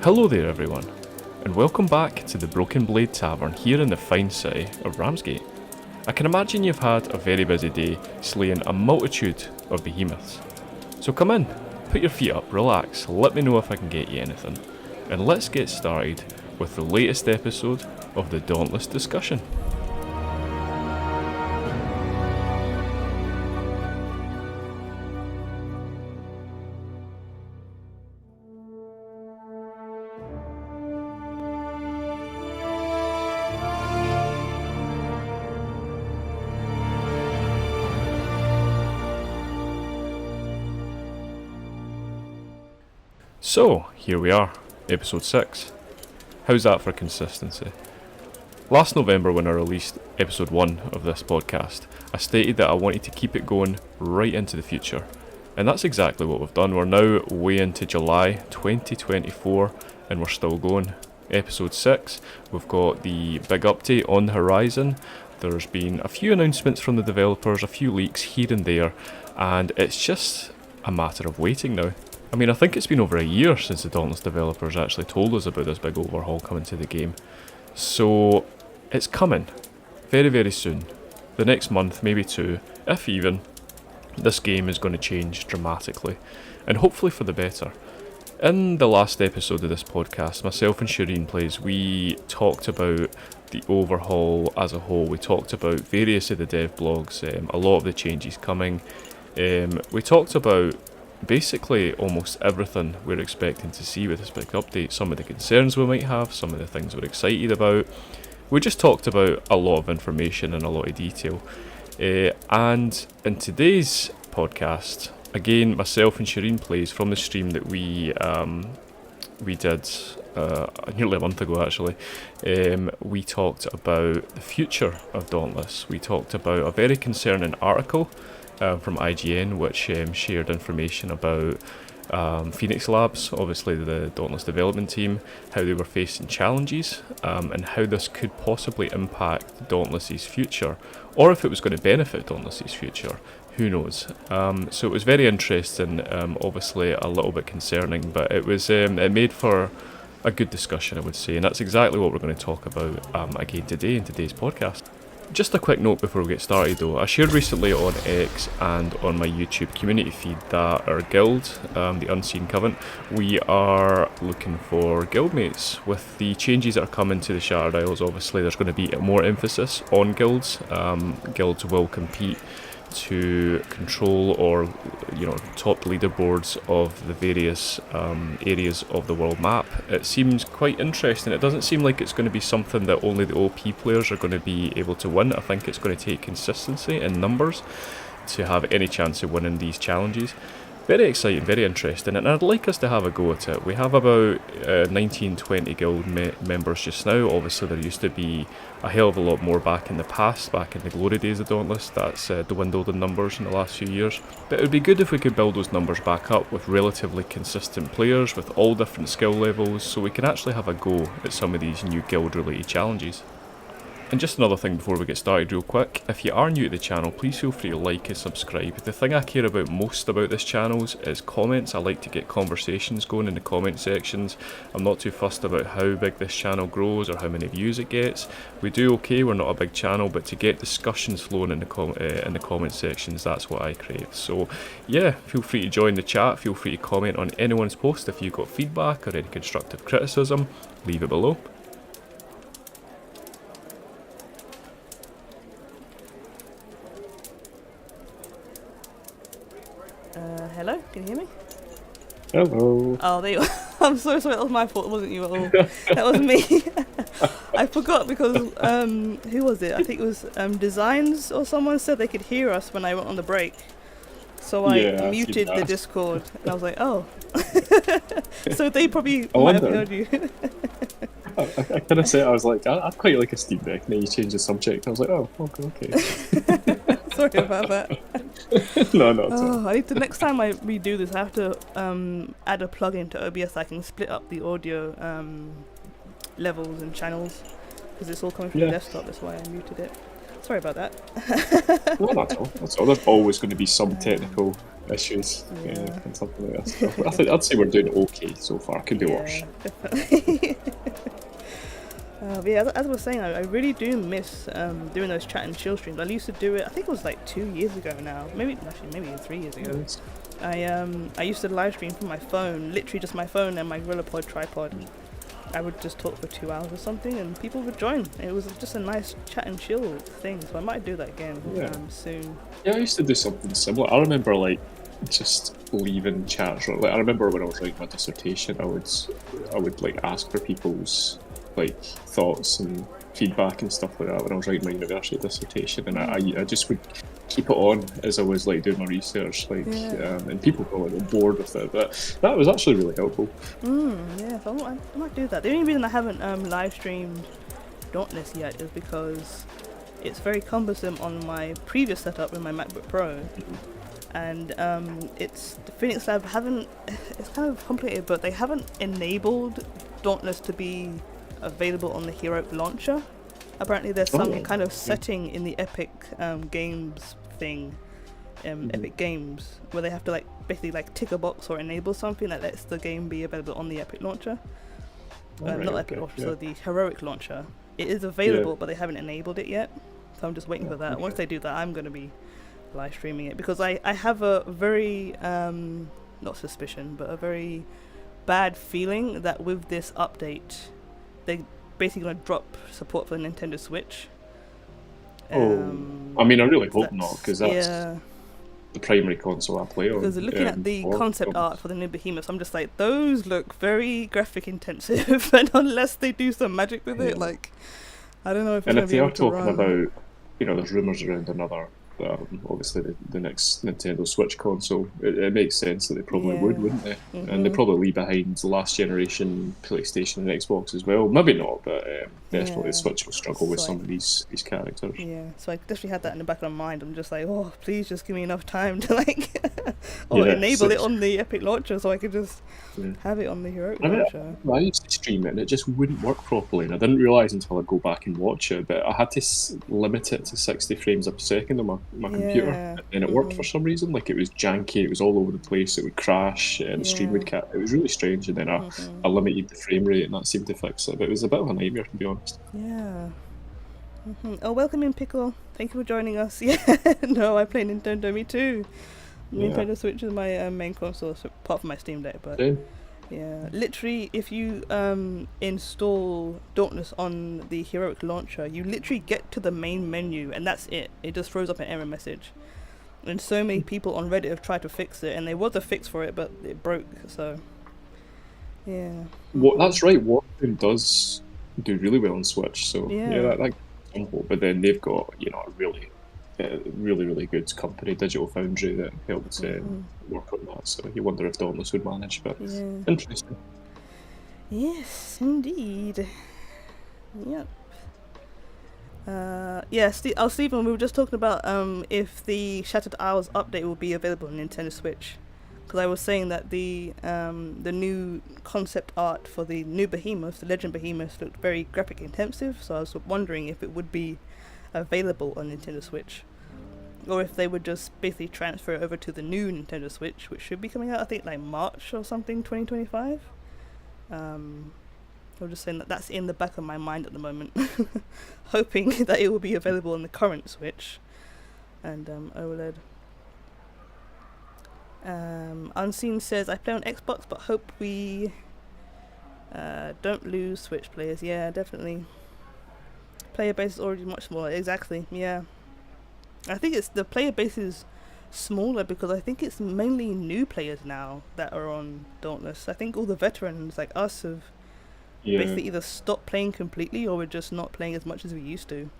Hello there everyone, and welcome back to the Broken Blade Tavern here in the fine city of Ramsgate. I can imagine you've had a very busy day slaying a multitude of behemoths. So come in, put your feet up, relax, let me know if I can get you anything, and let's get started with the latest episode of the Dauntless Discussion. So, here we are, episode 6. How's that for consistency? Last November when I released episode 1 of this podcast, I stated that I wanted to keep it going right into the future. And that's exactly what we've done. We're now way into July 2024 and we're still going. Episode 6, we've got the big update on the horizon. There's been a few announcements from the developers, a few leaks here and there, and it's just a matter of waiting now. I mean, I think it's been over a year since the Dauntless developers actually told us about this big overhaul coming to the game. So, it's coming. Very, very soon. The next month, maybe 2, if even, this game is going to change dramatically. And hopefully for the better. In the last episode of this podcast, myself and ShireenPlays, we talked about the overhaul as a whole. We talked about various of the dev blogs, a lot of the changes coming. We talked about basically almost everything we're expecting to see with this big update, some of the concerns we might have, some of the things we're excited about. We just talked about a lot of information and a lot of detail. And in today's podcast, again, myself and ShireenPlays from the stream that we did nearly a month ago actually, we talked about the future of Dauntless. We talked about a very concerning article from IGN, which shared information about Phoenix Labs, obviously the Dauntless development team, how they were facing challenges, and how this could possibly impact Dauntless's future, or if it was going to benefit Dauntless's future, who knows. So it was very interesting, obviously a little bit concerning, but it was it made for a good discussion, I would say, and that's exactly what we're going to talk about again today in today's podcast. Just a quick note before we get started though, I shared recently on X and on my YouTube community feed that our guild, the Unseen Covenant, we are looking for guildmates. With the changes that are coming to the Shattered Isles, obviously there's going to be more emphasis on guilds. Guilds will compete to control or top leaderboards of the various areas of the world map. It seems quite interesting. It doesn't seem like it's going to be something that only the OP players are going to be able to win. I think it's going to take consistency in numbers to have any chance of winning these challenges. Very exciting, very interesting, and I'd like us to have a go at it. We have about 19-20 guild members just now. Obviously there used to be a hell of a lot more back in the past, back in the glory days of Dauntless. That's dwindled in numbers in the last few years. But it would be good if we could build those numbers back up with relatively consistent players with all different skill levels, so we can actually have a go at some of these new guild related challenges. And just another thing before we get started real quick, if you are new to the channel, please feel free to like and subscribe. The thing I care about most about this channel is comments. I like to get conversations going in the comment sections. I'm not too fussed about how big this channel grows or how many views it gets. We do okay, we're not a big channel, but to get discussions flowing in the comment sections, that's what I crave. So yeah, feel free to join the chat, feel free to comment on anyone's post if you've got feedback or any constructive criticism, leave it below. Hello, can you hear me? Hello. Oh, there you are. I'm so sorry, that was my fault, it wasn't you at all. That was me. I forgot because, who was it? I think it was Designs or someone said they could hear us when I went on the break. So I muted the Discord and I was like, oh. So they probably might have heard you. I kind of said, I was like, I'd quite like a Steam Deck, and then you changed the subject. I was like, oh, okay. Sorry about that. No, not at all. I need to, next time I redo this, I have to add a plugin to OBS. I can split up the audio levels and channels because it's all coming from the desktop. That's why I muted it. Sorry about that. No, that's all. That's all. There's always going to be some technical issues and something like that. I'd say we're doing okay so far. Could be worse. Definitely. But yeah, as I was saying, I really do miss doing those chat and chill streams. I used to do it. I think it was like 2 years ago now. Maybe 3 years ago. Yes. I used to live stream from my phone, literally just my phone and my GorillaPod tripod. I would just talk for 2 hours or something, and people would join. It was just a nice chat and chill thing, so I might do that again soon. Yeah, I used to do something similar. I remember like just leaving chats. Like I remember when I was writing my dissertation, I would like ask for people's like thoughts and feedback and stuff like that when I was writing my university dissertation, and I just would keep it on as I was like doing my research, like and people were like bored with it, but that was actually really helpful. Yeah, so I might do that. The only reason I haven't live streamed Dauntless yet is because it's very cumbersome on my previous setup with my MacBook Pro, and it's the Phoenix Lab haven't. It's kind of complicated, but they haven't enabled Dauntless to be available on the Heroic launcher. Apparently there's some kind of setting in the Epic Games thing, Epic Games, where they have to like basically like tick a box or enable something that lets the game be available on the Epic launcher. Not Epic launcher, so the Heroic launcher. It is available, but they haven't enabled it yet. So I'm just waiting for that. Once they do that, I'm going to be live streaming it, because I have a very not suspicion, but a very bad feeling that with this update they're basically going to drop support for the Nintendo Switch. I mean, I really hope not, because that's the primary console I play on. Because looking at the concept art for the new behemoths, I'm just like, those look very graphic intensive, and unless they do some magic with it, like, I don't know if it's going to be able to run. And if they are talking about, there's rumours around another, obviously the next Nintendo Switch console, it makes sense that they probably would, wouldn't they? And they probably leave behind the last generation PlayStation and Xbox as well. Maybe not, but definitely the Switch will struggle with some of these characters. Yeah, so I definitely had that in the back of my mind. I'm just like, oh, please just give me enough time to like, or enable it on the Epic launcher so I could just have it on the Heroic launcher. I used to stream it and it just wouldn't work properly, and I didn't realise until I go back and watch it, but I had to limit it to 60 frames a second on my computer, and it worked for some reason. Like, it was janky, it was all over the place, it would crash, and the stream would it was really strange, and then I limited the frame rate and that seemed to fix it, but it was a bit of a nightmare, to be honest. Oh, welcome in, Pickle. Thank you for joining us. No, I play Nintendo, me too. Nintendo Switch is my main console, so apart from my Steam Deck, but literally, if you install Dauntless on the Heroic launcher, you literally get to the main menu and that's it. It just throws up an error message, and so many people on Reddit have tried to fix it, and there was a fix for it, but it broke. So that's right, Warframe does do really well on Switch, so that but then they've got a really good company, Digital Foundry, that helped work on that, so you wonder if Dauntless would manage, but interesting. Yes, indeed. Yep. Stephen, we were just talking about if the Shattered Isles update will be available on Nintendo Switch, because I was saying that the new concept art for the new behemoth, the Legend Behemoth, looked very graphic intensive, so I was wondering if it would be available on Nintendo Switch, or if they would just basically transfer it over to the new Nintendo Switch, which should be coming out, I think, like March or something, 2025. I'm just saying that's in the back of my mind at the moment, hoping that it will be available on the current Switch and OLED. Unseen says, I play on Xbox, but hope we don't lose Switch players. Yeah, definitely. Player base is already much smaller. Exactly. Yeah. I think the player base is smaller because I think it's mainly new players now that are on Dauntless. I think all the veterans like us have basically either stopped playing completely or we're just not playing as much as we used to.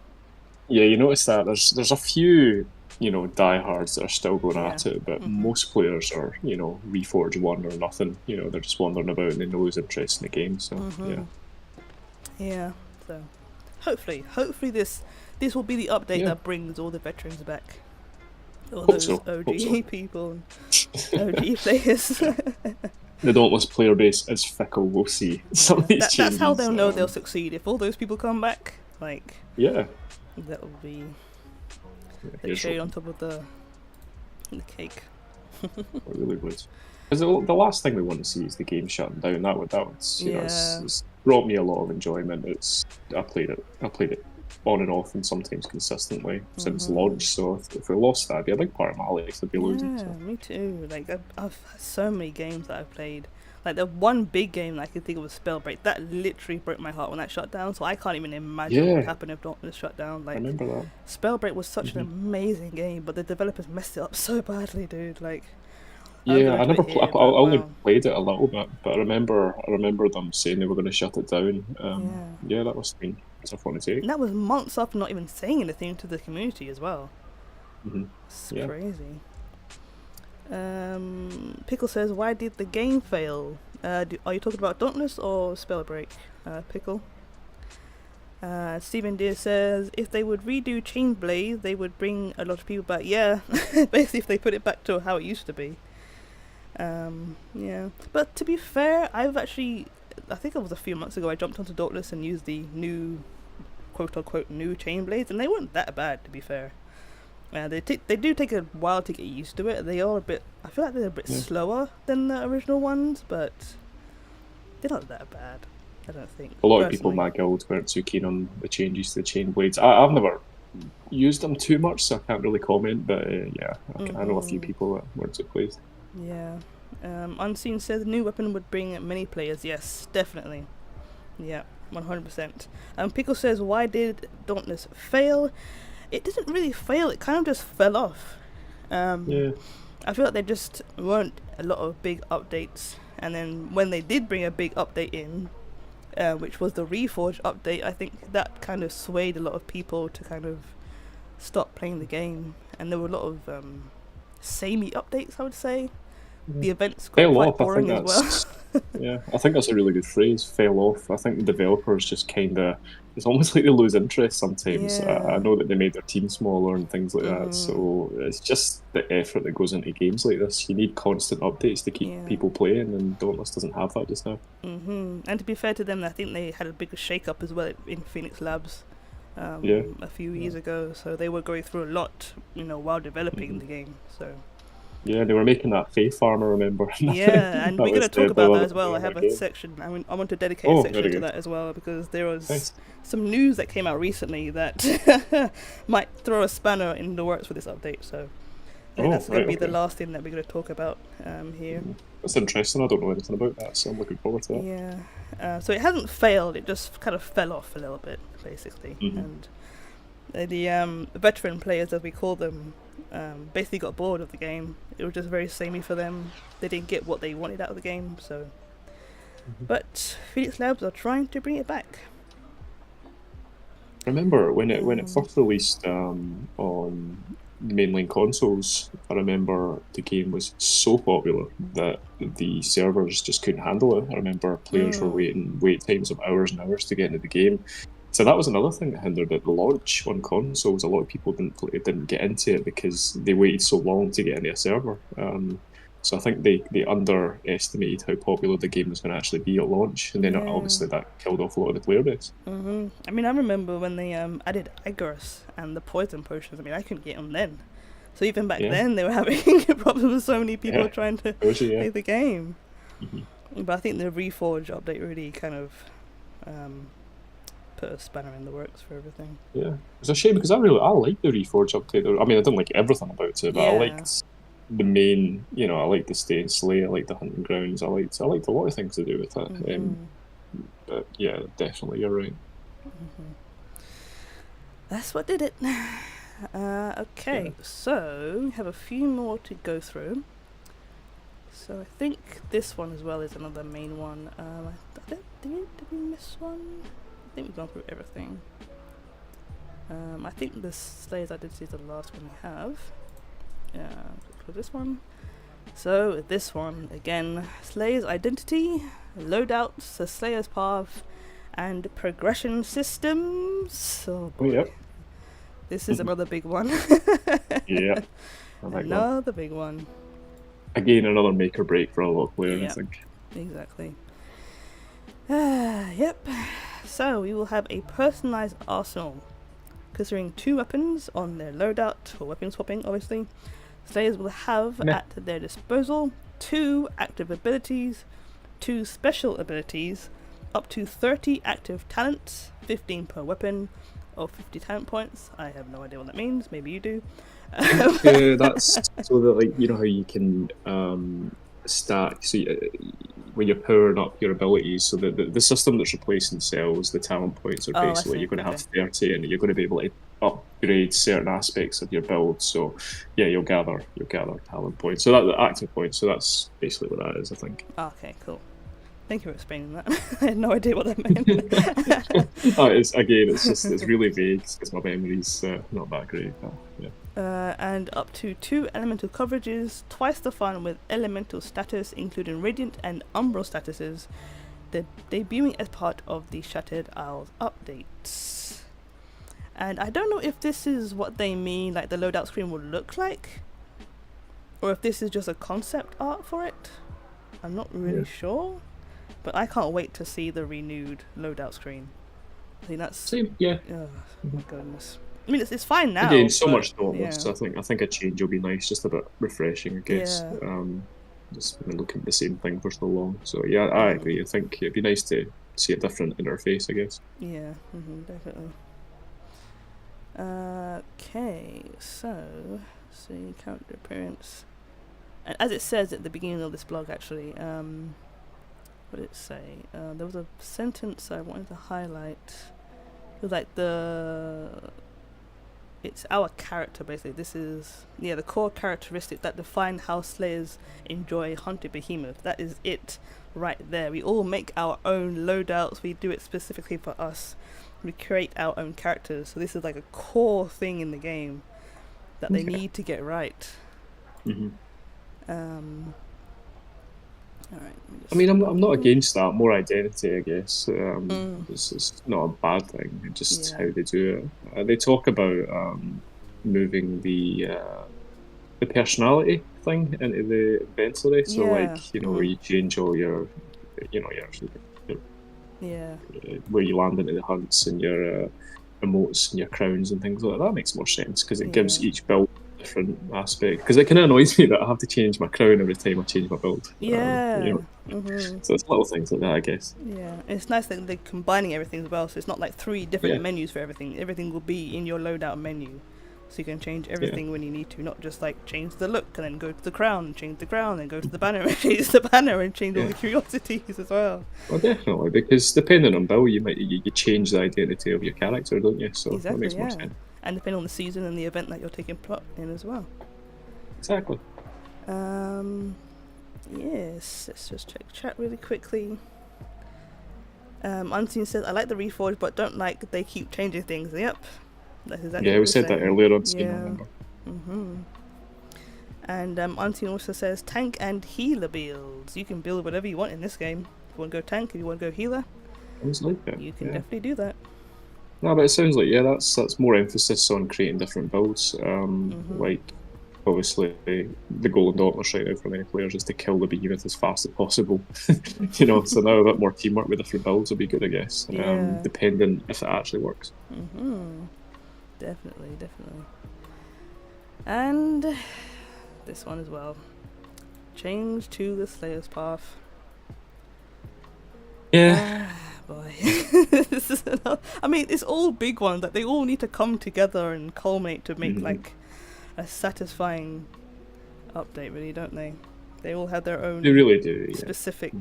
Yeah, you notice that there's a few diehards that are still going at it, but most players are Reforge 1 or nothing. They're just wandering about and they lose interest in the game. So so hopefully this will be the update that brings all the veterans back, all those OG people, OG players. The Dauntless player base is fickle. We'll see some of these changes. That's how they'll know they'll succeed, if all those people come back. Like, that will be the cherry on top of the cake. I really would. Because the last thing we want to see is the game shutting down. That would you know, it's brought me a lot of enjoyment. I played it on and off and sometimes consistently since launch. So if we lost that, it'd be a big part of my life I'd be losing. Yeah, me too. Like I've had so many games that I've played. Like the one big game that I could think of was Spellbreak. That literally broke my heart when that shut down. So I can't even imagine what would happen if Dauntless shut down. Like, I remember that. Spellbreak was such an amazing game, but the developers messed it up so badly, dude. Like, yeah, I only played it a little bit, but I remember them saying they were going to shut it down. Yeah, that must have been a tough one to take. And that was months after not even saying anything to the community as well. It's crazy. Pickle says, why did the game fail? Are you talking about Dauntless or Spellbreak, Pickle? Stephen Deere says, if they would redo Chainblade, they would bring a lot of people back. Yeah, basically if they put it back to how it used to be. Yeah, but to be fair, I think it was a few months ago, I jumped onto Dauntless and used the new, quote-unquote, new Chainblades, and they weren't that bad, to be fair. They do take a while to get used to it. They are I feel like they're a bit slower than the original ones, but they're not that bad, I don't think. A lot of people in my guild weren't too keen on the changes to the chain blades. I've never used them too much, so I can't really comment, but I know a few people that weren't too pleased. Yeah. Unseen says the new weapon would bring many players. Yes, definitely. Yeah, 100%. Pickle says, why did Dauntless fail? It didn't really fail, it kind of just fell off. I feel like there just weren't a lot of big updates, and then when they did bring a big update in, which was the Reforged update, I think that kind of swayed a lot of people to kind of stop playing the game, and there were a lot of samey updates, I would say. The events got quite boring as well. Yeah, I think that's a really good phrase, fell off. I think the developers just kind of, it's almost like they lose interest sometimes. I know that they made their team smaller and things like that, so it's just the effort that goes into games like this. You need constant updates to keep people playing, and Dauntless doesn't have that just now. And to be fair to them, I think they had a big shake-up as well in Phoenix Labs a few years ago, so they were going through a lot, while developing the game, so... Yeah, they were making that Faith armor, remember? Yeah, and we're going to talk about that as well. I have a section, I want to dedicate a section to that as well, because there was some news that came out recently that might throw a spanner in the works for this update, so that's going to be the last thing that we're going to talk about here. That's interesting, I don't know anything about that, so I'm looking forward to that. Yeah, so it hasn't failed, it just kind of fell off a little bit, basically, and the veteran players, as we call them, basically got bored of the game. It was just very samey for them. They didn't get what they wanted out of the game, so... But Phoenix Labs are trying to bring it back. Remember when it first released on mainline consoles, I remember the game was so popular that the servers just couldn't handle it. I remember players were wait times of hours and hours to get into the game. So that was another thing that hindered it. The launch on consoles, a lot of people didn't get into it because they waited so long to get into a server. So I think they underestimated how popular the game was going to actually be at launch, and then obviously that killed off a lot of the player base. I mean, I remember when they added Icarus and the poison potions. I mean, I couldn't get them then. So even back then, they were having problems with so many people trying to play the game. But I think the Reforged update really kind of put a spanner in the works for everything. Yeah, it's a shame because I liked the Reforged update. I mean, I didn't like everything about it, but I liked the main, I liked the Stay and Slay, I liked the Hunting Grounds, I liked a lot of things to do with it. But yeah, definitely, you're right. That's what did it. Okay, so we have a few more to go through. So I think this one as well is another main one. Did we miss one? I think we've gone through everything. I think the Slayer's Identity is the last one we have. For this one. So this one again, Slayer's Identity, loadouts, the Slayer's Path, and progression systems. Oh boy. This is another big one. Another big one. Again, another make or break for a lot of players, I think. Exactly. So we will have a personalized arsenal. accessorying 2 weapons on their loadout for weapon swapping, obviously. Slayers will have at their disposal 2 active abilities, 2 special abilities, up to 30 active talents, 15 per weapon, or 50 talent points. I have no idea what that means. Maybe you do. That's so that, like, you know how you can stack. So when you're powering up your abilities, so the system that's replacing cells, the talent points are basically you're going to have 30, and you're going to be able to upgrade certain aspects of your build. So yeah, you'll gather talent points. So the active points. So that's basically what that is, I think. Okay, cool. Thank you for explaining that. I had no idea what that meant. It's really vague because my memory's not that great. But, yeah. And up to 2 elemental coverages, twice the fun with elemental status, including radiant and umbral statuses. They're debuting as part of the Shattered Isles updates. And I don't know if this is what they mean, like the loadout screen will look like, or if this is just a concept art for it. I'm not really sure. But I can't wait to see the renewed loadout screen. I think that's... Same, yeah. Oh, my goodness. I mean, it's fine now. Again, so much Dauntless. I think a change will be nice, just a bit refreshing, I guess. Yeah. Just been looking at the same thing for so long. So yeah, I agree. I think it'd be nice to see a different interface, I guess. Yeah, definitely. Okay, so see character appearance. And as it says at the beginning of this blog, actually, what did it say? There was a sentence I wanted to highlight. It was like it's our character, basically. This is the core characteristic that define how Slayers enjoy hunting behemoth. That is it right there. We all make our own loadouts. We do it specifically for us. We create our own characters. So this is like a core thing in the game that they need to get right. All right, I mean, I'm not against that. More identity, I guess. It's not a bad thing. It's just how they do it. They talk about moving the personality thing into the inventory. So where you change all your where you land into the hunts and your emotes and your crowns and things like that. That makes more sense because it gives each build different aspect, because it kind of annoys me that I have to change my crown every time I change my build. So it's little things like that, I guess. Yeah, and it's nice that they're combining everything as well, so it's not like 3 different menus for everything. Everything will be in your loadout menu, so you can change everything when you need to, not just like change the look and then go to the crown, change the crown, and go to the banner and change the banner and change all the curiosities as well. Well, definitely, because depending on build, you change the identity of your character, don't you? So that makes more sense. And depending on the season and the event that you're taking part in as well. Exactly. Yes, let's just check chat really quickly. Unseen says, I like the Reforged, but don't like they keep changing things. Yep. That's exactly we said that earlier on Steam, I remember. And Unseen also says, tank and healer builds. You can build whatever you want in this game. If you want to go tank, if you want to go healer, you can definitely do that. No, but it sounds like that's more emphasis on creating different builds. Like obviously the goal in Dauntless right now for many players is to kill the behemoth as fast as possible. So now a bit more teamwork with different builds would be good, I guess. Depending if it actually works. Definitely. And this one as well. Change to the Slayer's Path. Yeah. Boy. I mean, it's all big ones. Like, they all need to come together and culminate to make like a satisfying update, really, don't they? They all have their own. They really do. Specific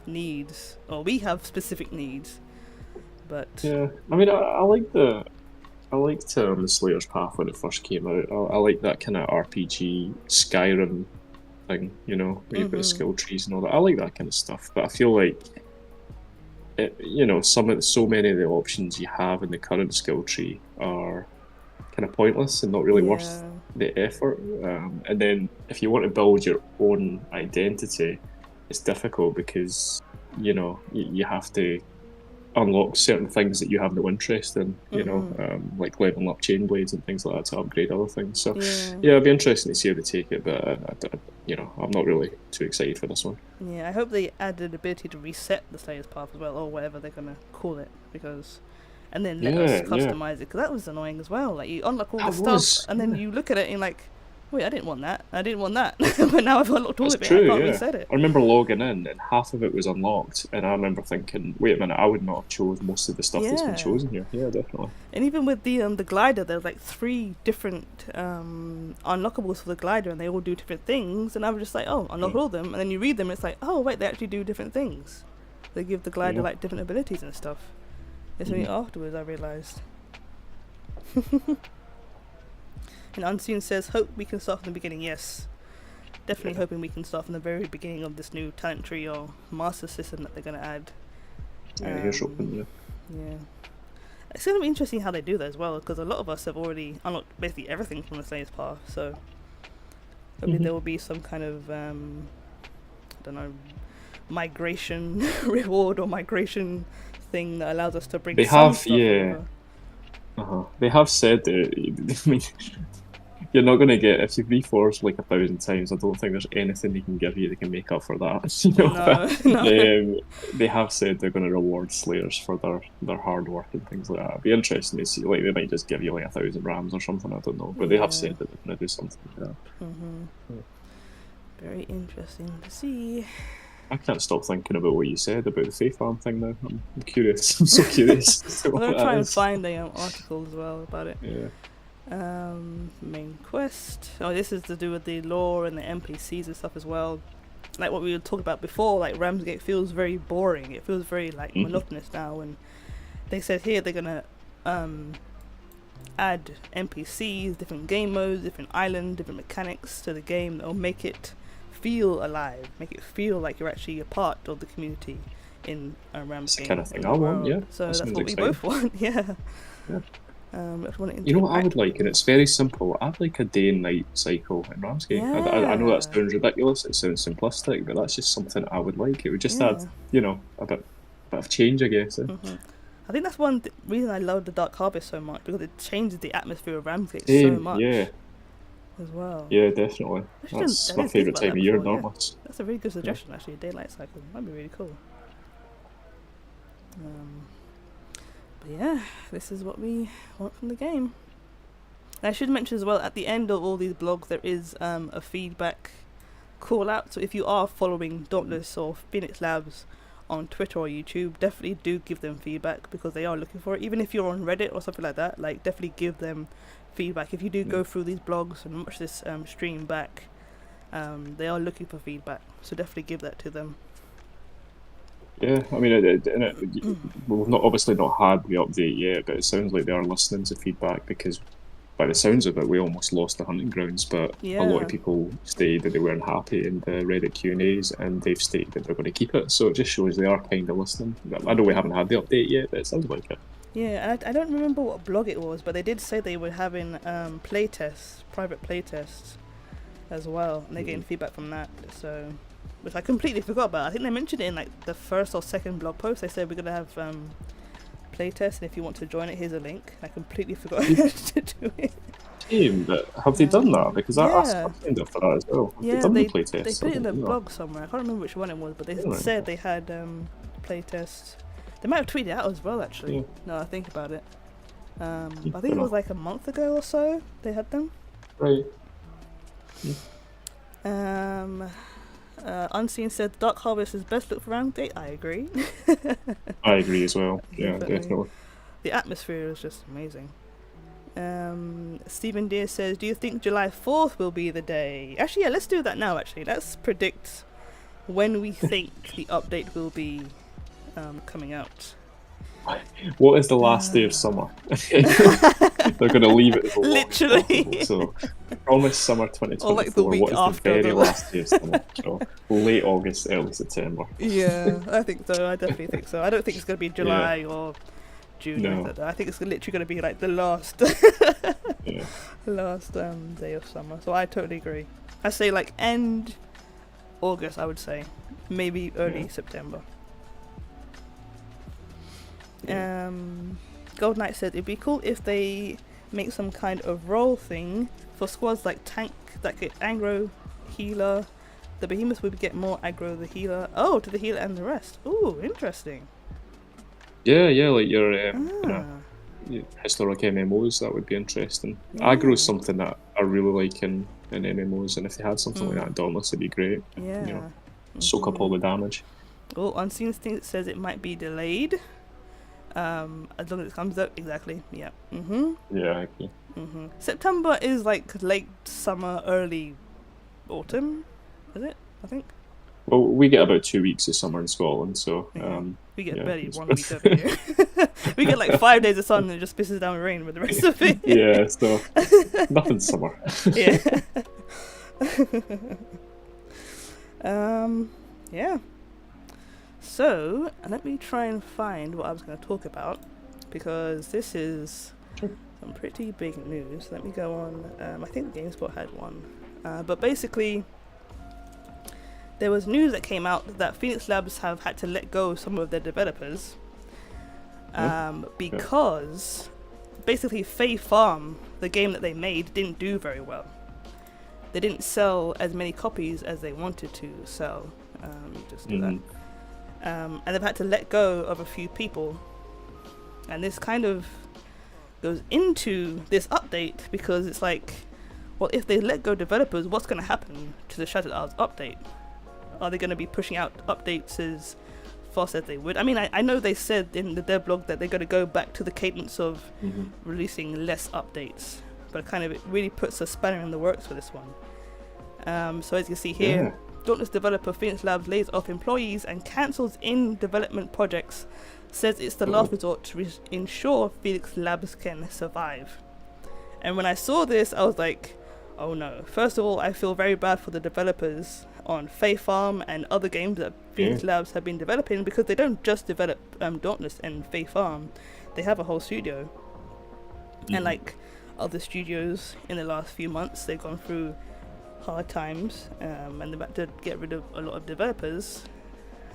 needs, or we have specific needs. But yeah, I mean, I liked the Slayer's Path when it first came out. I like that kind of RPG Skyrim thing, where you've got skill trees and all that. I like that kind of stuff, but I feel like so many of the options you have in the current skill tree are kind of pointless and not really worth the effort. And then if you want to build your own identity, it's difficult because you have to unlock certain things that you have no interest in, like leveling up chain blades and things like that to upgrade other things. So it'd be interesting to see how they take it, but I'm not really too excited for this one. Yeah, I hope they add the ability to reset the Slayer's Path as well, or whatever they're gonna call it, because and then let us customize it, because that was annoying as well. Like, you unlock all the stuff, and then you look at it and you're like, wait, I didn't want that. But now I've unlocked all of it. I can't reset it. I remember logging in and half of it was unlocked, and I remember thinking, wait a minute, I would not have chose most of the stuff that's been chosen here. Yeah, definitely. And even with the glider, there's like 3 different unlockables for the glider, and they all do different things. And I was just like, oh, unlock all of them. And then you read them, and it's like, oh wait, they actually do different things. They give the glider like different abilities and stuff. It's only afterwards I realised. And Unseen says, hope we can start from the beginning. Yes, definitely hoping we can start from the very beginning of this new talent tree or master system that they're going to add. Here's hoping, yeah. It's going to be interesting how they do that as well, because a lot of us have already unlocked basically everything from the Slaves Path, so hopefully there will be some kind of, I don't know, migration reward or migration thing that allows us to bring some stuff over. They have said that, I mean, you're not going to get, if you've reforged like 1,000 times, I don't think there's anything they can give you that can make up for that. You know? No. They have said they're going to reward Slayers for their hard work and things like that. It'd be interesting to see, like, they might just give you like 1,000 rams or something, I don't know, but they have said that they're going to do something like that. Very interesting to see. I can't stop thinking about what you said about the Faith Farm thing now. I'm curious. I'm so curious. I'm going to try and find the article as well about it. Yeah. Main quest. Oh, this is to do with the lore and the NPCs and stuff as well. Like what we were talking about before, like Ramsgate feels very boring. It feels very like monotonous now, and they said here they're gonna add NPCs, different game modes, different islands, different mechanics to the game that will make it feel alive, make it feel like you're actually a part of the community in Ramsgate. That's the kind of thing I want, yeah. So that's what we both want, yeah. You know what I would like, and it's very simple. I'd like a day and night cycle in Ramsgate. I know that sounds ridiculous, it sounds simplistic, but that's just something I would like. It would just add, you know, a bit of change, I guess. I think that's one reason I love the Dark Harvest so much, because it changes the atmosphere of Ramsgate so much. Yeah. As well. Yeah, definitely. That's my favourite time of year, Dauntless. That's a really good suggestion, actually. A daylight cycle. That'd be really cool. But yeah, this is what we want from the game. And I should mention as well, at the end of all these blogs, there is a feedback call out. So if you are following Dauntless or Phoenix Labs on Twitter or YouTube, definitely do give them feedback, because they are looking for it. Even if you're on Reddit or something like that, like, definitely give them feedback. If you do go through these blogs and watch this stream back, they are looking for feedback, so definitely give that to them. Yeah, I mean, we've obviously not had the update yet, but it sounds like they are listening to feedback, because by the sounds of it, we almost lost the hunting grounds, but a lot of people stated that they weren't happy in the Reddit Q&As, and they've stated that they're going to keep it, so it just shows they are kind of listening. I know we haven't had the update yet, but it sounds like it. Yeah, and I don't remember what blog it was, but they did say they were having playtests, private playtests as well, and they're getting feedback from that, so, which I completely forgot about. I think they mentioned it in like the first or second blog post. They said we're going to have playtests, and if you want to join it, here's a link. I completely forgot to do it. Shame, but have they done that? Because I signed up for that as well. Have they done the playtests? They put it in the blog somewhere. I can't remember which one it was, but they said they had playtests. They might have tweeted it out as well, actually. Yeah. No, I think about it. I think it was like a month ago or so they had them. Right. Unseen said Dark Harvest is best look for Ramsgate. I agree. I agree as well. Yeah, definitely. The atmosphere is just amazing. Stephen Deere says, do you think July 4th will be the day? Actually, yeah, let's do that now, actually. Let's predict when we think the update will be coming out. What is the last day of summer? They're going to leave it as literally. So, promise summer 2024. Or like the week what is after the very last day of summer? So, late August, early September. Yeah, I think so. I definitely think so. I don't think it's going to be July or June. No. I think it's literally going to be like the last, last day of summer. So I totally agree. I say like end August. I would say maybe early September. Gold Knight said it'd be cool if they make some kind of role thing for squads like tank that get aggro, healer. The behemoths would get more aggro the healer. Oh, to the healer and the rest. Ooh, interesting. Yeah, like your Ah, historic MMOs, that would be interesting. yeah. Aggro is something that I really like in MMOs, and if they had something like that in Dauntless, it'd be great. Yeah. You know, soak up all the damage. Oh, Unseen Instinct says it might be delayed. As long as it comes out, exactly. Yeah. Yeah, I agree. September is like late summer, early autumn, is it? I think. Well, we get about 2 weeks of summer in Scotland, so We get yeah, barely it's- 1 week over here. We get like 5 days of sun and it just pisses down with rain with the rest of it. yeah, so nothing summer. Yeah. Yeah. So, let me try and find what I was going to talk about, because this is Sure. some pretty big news. Let me go on. I think GameSpot had one. But basically, there was news that came out that Phoenix Labs have had to let go of some of their developers because basically Fae Farm, the game that they made, didn't do very well. They didn't sell as many copies as they wanted to sell. Just do that. And they've had to let go of a few people. And this kind of goes into this update, because it's like, well, if they let go developers, what's going to happen to the Shattered Isles update? Are they going to be pushing out updates as fast as they would? I mean, I know they said in the dev blog that they're going to go back to the cadence of releasing less updates, but kind of it really puts a spanner in the works for this one. So as you see here, Dauntless developer Phoenix Labs lays off employees and cancels in-development projects, says it's the last resort to ensure Phoenix Labs can survive. And when I saw this, I was like, oh no. First of all, I feel very bad for the developers on Fae Farm and other games that Phoenix Labs have been developing, because they don't just develop Dauntless and Fae Farm. They have a whole studio. And like other studios in the last few months, they've gone through hard times, and they've had to get rid of a lot of developers.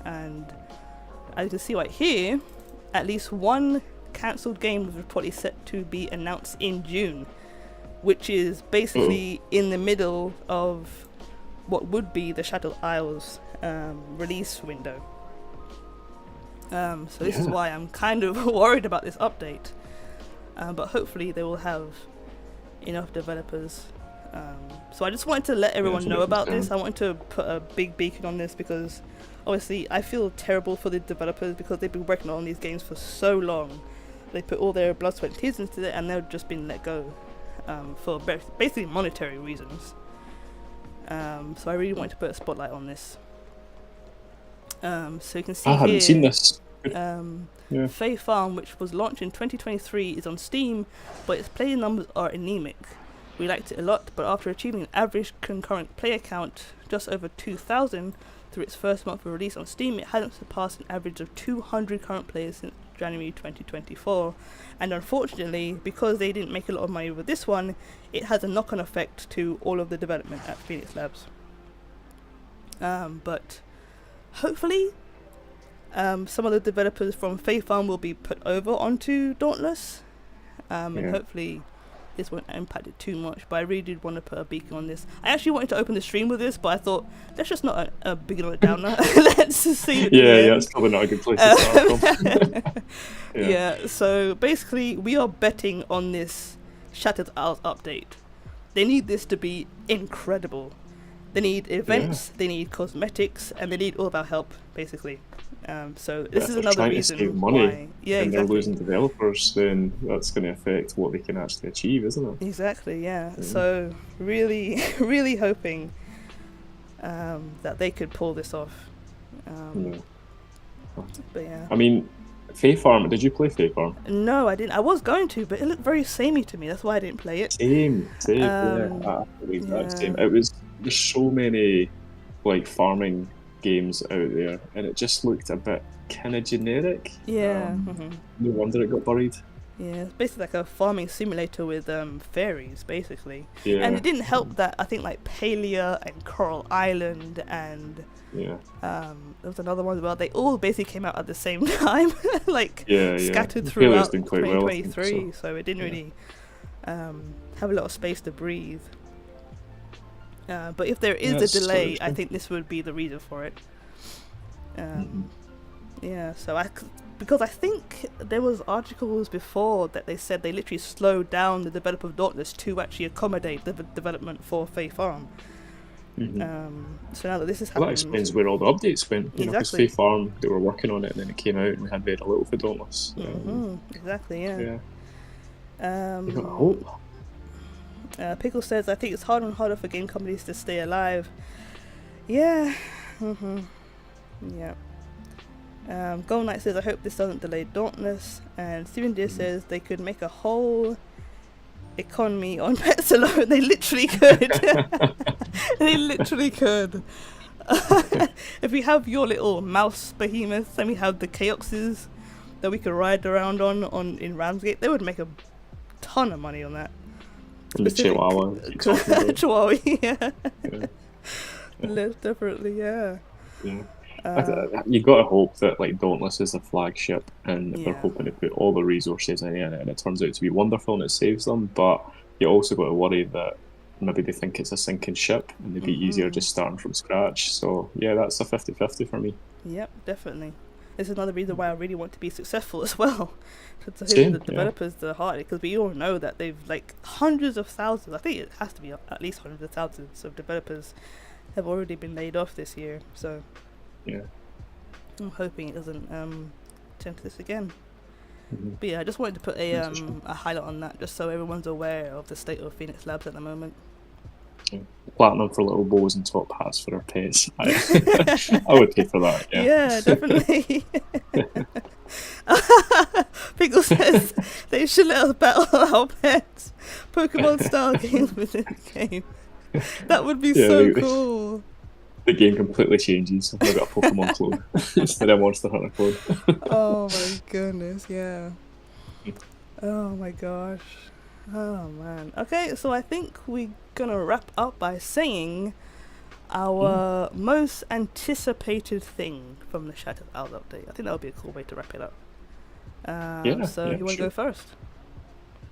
And as you can see right here, at least one cancelled game was reportedly set to be announced in June, which is basically in the middle of what would be the Shattered Isles release window. So this is why I'm kind of worried about this update, but hopefully they will have enough developers. So I just wanted to let everyone know about this. I wanted to put a big beacon on this, because obviously I feel terrible for the developers, because they've been working on these games for so long. They put all their blood, sweat and tears into it, and they've just been let go for basically monetary reasons. So I really wanted to put a spotlight on this. So you can see I hadn't here, seen this. Fae Farm, which was launched in 2023, is on Steam, but its player numbers are anemic. We liked it a lot, but after achieving an average concurrent player count just over 2,000 through its first month of release on Steam, it hadn't surpassed an average of 200 current players since January 2024. And unfortunately, because they didn't make a lot of money with this one, it has a knock-on effect to all of the development at Phoenix Labs. But hopefully, some of the developers from Fae Farm will be put over onto Dauntless, and hopefully this won't impact it too much. But I really did want to put a beacon on this. I actually wanted to open the stream with this, but I thought, let's just not a beacon on a downer. Let's see it. Yeah, it's probably not a good place to start from. So basically we are betting on this Shattered Isles update. They need this to be incredible. They need events, they need cosmetics, and they need all of our help, basically. So this is another reason save money, why. Yeah, and exactly. they're losing developers, then that's going to affect what they can actually achieve, isn't it? Exactly, yeah. So really, really hoping that they could pull this off. But yeah. I mean, Fae Farm, did you play Fae Farm? No, I didn't. I was going to, but it looked very samey to me. That's why I didn't play it. Same, same. There's so many like farming games out there, and it just looked a bit kind of generic. Yeah. No wonder it got buried. Yeah, it's basically like a farming simulator with fairies, basically. Yeah. And it didn't help that I think like Palia and Coral Island and there was another one as well. They all basically came out at the same time, like scattered throughout 2023. So it didn't really have a lot of space to breathe. But if there is a delay, I think this would be the reason for it. Yeah, so because I think there was articles before that they said they literally slowed down the development of Dauntless to actually accommodate the development for Fae Farm. So now that this is happening, Well, that explains where all the updates went. You know, because Exactly. Fae Farm, they were working on it, and then it came out, and we had very little for Dauntless. Exactly, yeah. You gotta hope. Pickle says, I think it's harder and harder for game companies to stay alive. Yeah. Yeah. Gold Knight says, I hope this doesn't delay Dauntless. And Steven Deere says they could make a whole economy on pets alone. They literally could. They literally could. If we have your little mouse behemoths, and we have the Chaoxes that we could ride around on in Ramsgate, they would make a ton of money on that. And the Chihuahua. you're talking about. Chihuahua, yeah. Yeah. Definitely, yeah. You gotta hope that like Dauntless is the flagship, and they're Yeah. hoping to put all the resources in it, and it turns out to be wonderful and it saves them. But you also got to worry that maybe they think it's a sinking ship, and it'd be easier just starting from scratch. So yeah, that's a 50-50 for me. Yep, definitely. This is another reason why I really want to be successful as well. To Same, the developers the hardest, because we all know that they've like hundreds of thousands. I think it has to be at least hundreds of thousands of developers have already been laid off this year. So Yeah. I'm hoping it doesn't tempt this again. Mhm. But yeah, I just wanted to put a That's for sure. a highlight on that, just so everyone's aware of the state of Phoenix Labs at the moment. Platinum for little bows and top hats for our pets. I would pay for that. Yeah. Definitely. Pickle says they should let us battle our pets, Pokemon style games within the game. That would be Yeah, so they- cool. The game completely changes. I've got a Pokemon clone instead of a Monster Hunter clone. Oh my goodness, yeah. Oh my gosh. Oh man. Okay, so I think we're gonna wrap up by saying our most anticipated thing from the Shattered Isles update. I think that would be a cool way to wrap it up. So you want to sure. go first?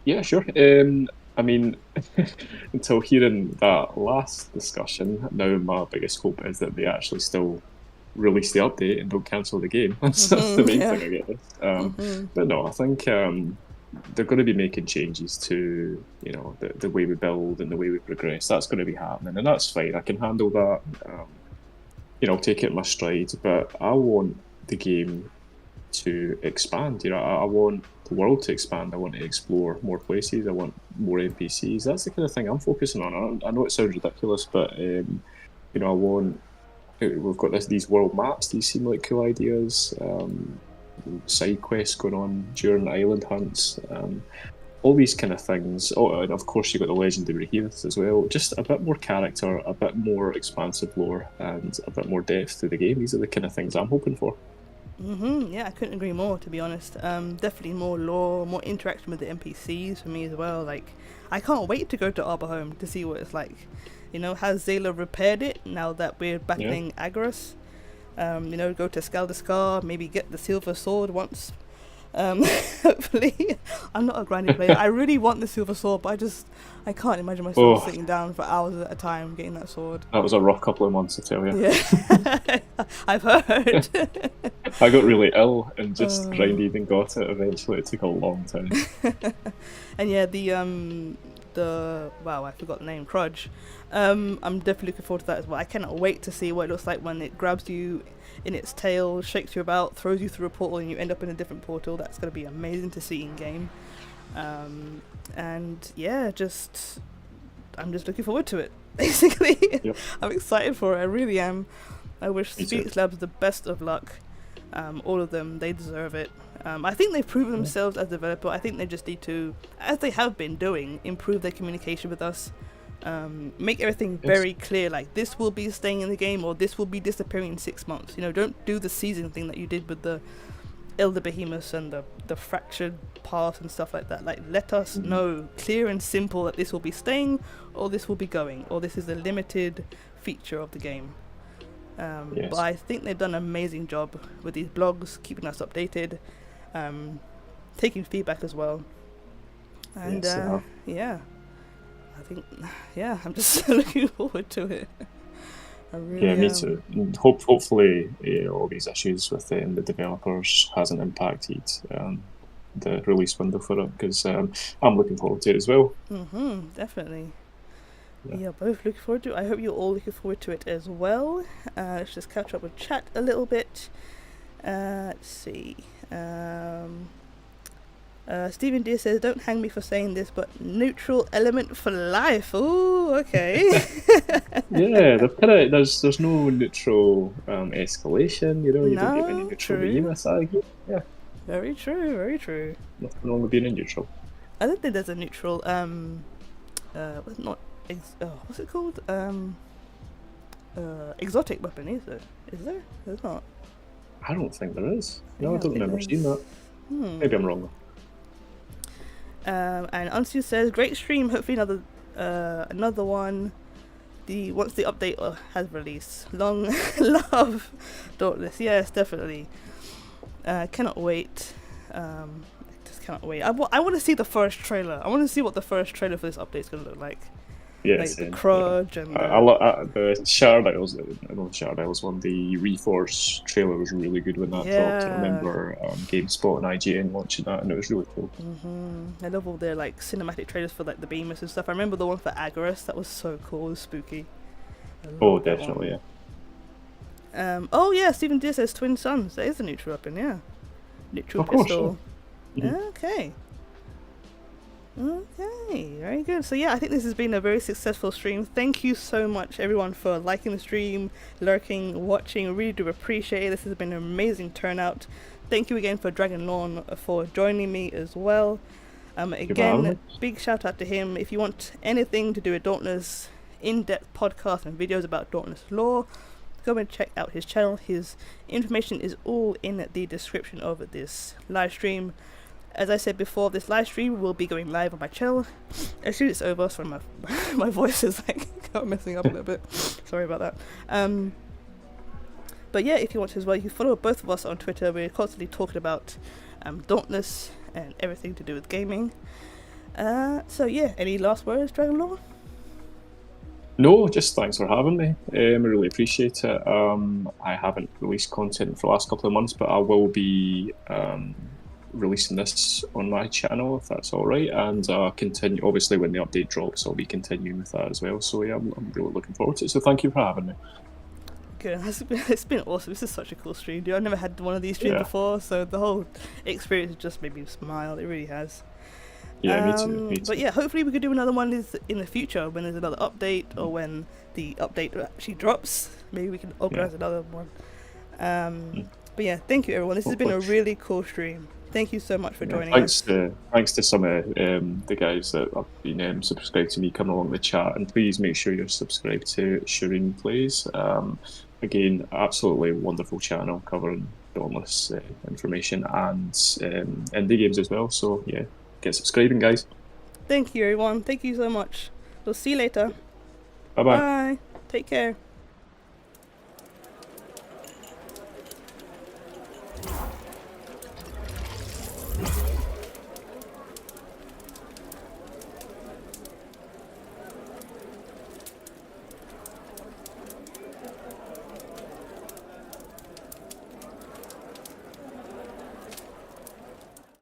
Yeah, sure. I mean, until hearing that last discussion, now my biggest hope is that they actually still release the update and don't cancel the game. That's the main yeah. thing I get. But no, I think they're going to be making changes to, you know, the way we build and the way we progress. That's going to be happening, and that's fine. I can handle that. You know, take it in my stride. But I want the game to expand. You know, I want the world to expand. I want to explore more places. I want more NPCs. That's the kind of thing I'm focusing on. I know it sounds ridiculous, but you know, I want. We've got these world maps. These seem like cool ideas. Side quests going on during island hunts. All these kind of things. Oh, and of course you've got the legendary behemoths as well. Just a bit more character, a bit more expansive lore, and a bit more depth to the game. These are the kind of things I'm hoping for. Yeah, I couldn't agree more, to be honest. Definitely more lore, more interaction with the NPCs for me as well. Like, I can't wait to go to Arbor Home to see what it's like. You know, has Zayla repaired it now that we're battling Agros? You know, go to Skaldeskar, maybe get the silver sword once. Hopefully. I'm not a grinding player. I really want the silver sword, but I can't imagine myself sitting down for hours at a time getting that sword. That was a rough couple of months, I tell you. Yeah, I've heard. I got really ill and just grinded and got it. Eventually, it took a long time. And yeah, the wow, I forgot the name, Crudge. I'm definitely looking forward to that as well. I cannot wait to see what it looks like when it grabs you in its tail, shakes you about, throws you through a portal, and you end up in a different portal. That's going to be amazing to see in game. And yeah, I'm just looking forward to it, basically. Yep. I'm excited for it, I really am. I wish Me too. Phoenix Labs the best of luck. All of them, they deserve it. I think they've proven themselves as developer. I think they just need to, as they have been doing, improve their communication with us. Make everything very clear, like this will be staying in the game or this will be disappearing in 6 months. You know, don't do the season thing that you did with the Elder Behemoths and the fractured path and stuff like that. Like, let us know clear and simple that this will be staying or this will be going or this is a limited feature of the game. But I think they've done an amazing job with these blogs, keeping us updated, taking feedback as well. And yeah, I think, I'm just looking forward to it. I really Yeah, me am. too. And hopefully, all these issues with the developers hasn't impacted the release window for it, because I'm looking forward to it as well. Definitely. Yeah. Yeah, both looking forward to it. I hope you're all looking forward to it as well. Let's just catch up with chat a little bit. Let's see. Stephen Deere says, "Don't hang me for saying this, but neutral element for life." Ooh, okay. Yeah, there's no neutral escalation. You don't get any No, neutral true. game aside. Yeah, Very true, very true. nothing wrong with being a neutral. I don't think there's a neutral, what's not, what's it called? Exotic weapon, is there? Is there? There's not. I don't think there is. No, Yeah, I don't think remember seeing that. Maybe I'm wrong. And Ansu says, "Great stream. Hopefully another one. Once the update has released. Long love, Dauntless. Yes, definitely. Cannot wait. Just cannot wait. I want to see the first trailer. I want to see what the first trailer for this update is going to look like. Yes, like the Crudge and the Shattered Isles. I know the Shattered Isles one. The Reforce trailer was really good when that dropped. I remember GameSpot and IGN launching that, and it was really cool. I love all their like cinematic trailers for like the Beamers and stuff. I remember the one for Agorist. That was so cool. It was spooky. Oh, definitely, yeah. Oh yeah, Stephen Deere says Twin Suns. That is a neutral weapon, yeah. Neutral of course, pistol. yeah. Okay. Okay, very good. So yeah, I think this has been a very successful stream. Thank you so much everyone for liking the stream, lurking, watching. I really do appreciate it. This has been an amazing turnout. Thank you again for Dragon Lawn for joining me as well. Again, big shout out to him. If you want anything to do with Dauntless, in-depth podcasts and videos about Dauntless lore, go and check out his channel. His information is all in the description of this live stream. As I said before, this live stream will be going live on my channel as soon as it's over. Sorry, my voice is like messing up a little bit. Sorry about that. But yeah, if you want to as well, you can follow both of us on Twitter. We're constantly talking about Dauntless and everything to do with gaming. So yeah, any last words, Dragon Lord? No, just thanks for having me. I really appreciate it. I haven't released content for the last couple of months, but I will be releasing this on my channel if that's all right, and continue. Obviously, when the update drops, I'll be continuing with that as well. So yeah, I'm really looking forward to it. So thank you for having me. Good. It's been awesome. This is such a cool stream, dude. I've never had one of these streams before, so the whole experience just made me smile. It really has. Yeah, me too. But yeah, hopefully we could do another one in the future when there's another update, or when the update actually drops. Maybe we can organize another one. But yeah, thank you everyone. This has been a really cool stream. Thank you so much for joining us. Thanks to some of the guys that have been subscribed to me coming along the chat, and please make sure you're subscribed to ShireenPlays. Again, absolutely wonderful channel covering Dauntless information and indie games as well. So yeah, get subscribing, guys. Thank you everyone. Thank you so much. We'll see you later. Bye-bye. Bye. Take care.